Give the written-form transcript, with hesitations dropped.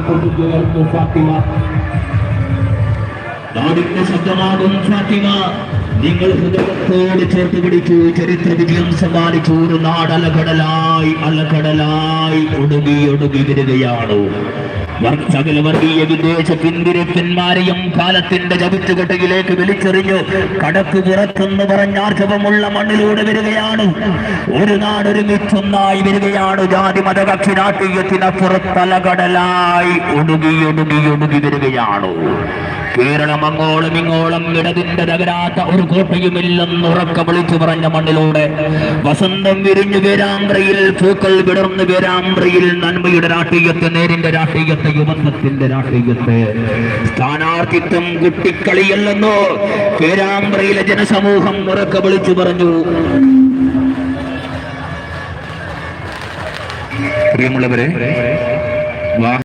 ഫാത്തിമ. നാടിന്റെ ശബ്ദമാകും ഫാത്തിമ. നിങ്ങൾ ഹൃദയത്തോട് ചേർത്ത് പിടിച്ചു. ചരിത്ര വിജയം സമ്മാനിച്ചു. ഒരു നാട് അലകടലായി ഒടുങ്ങി വരികയാണ്. സകല വർഗീയ വിദേശ പിന്തിരിപ്പന്മാരെയും കാലത്തിന്റെ ചവിറ്റുകെട്ടയിലേക്ക് വലിച്ചെറിഞ്ഞു കടക്ക് പുറത്തെന്ന് പറഞ്ഞ ആർജവമുള്ള മണ്ണിലൂടെ വരികയാണ്. ഒരു നാട് ഒരുമിച്ചൊന്നായി വരികയാണ്. ജാതി മത കക്ഷി രാഷ്ട്രീയത്തിനപ്പുറത്ത് അലകടലായി ഒടുങ്ങി വരികയാണ്. കേരളം അങ്ങോളം ഇങ്ങോളം ഇടതിന്റെ തകരാത്ത ഒരു കോട്ടയുമില്ലെന്ന് ഉറക്ക വിളിച്ചു പറഞ്ഞ മണ്ണിലൂടെ വസന്തം വിരിഞ്ഞു പേരാമ്പ്രയിൽ പൂക്കൾ വിടർന്നു പേരാമ്പ്രയിൽ നന്മയുടെ രാഷ്ട്രീയത്തെ, നേരിന്റെ രാഷ്ട്രീയത്തെ, യുവത്വത്തിന്റെ രാഷ്ട്രീയത്തെ. സ്ഥാനാർത്ഥിത്വം കുട്ടിക്കളിയല്ലെന്നോ പേരാമ്പ്രയിലെ ജനസമൂഹം ഉറക്ക വിളിച്ചു പറഞ്ഞു. പ്രിയമുള്ളവരെ,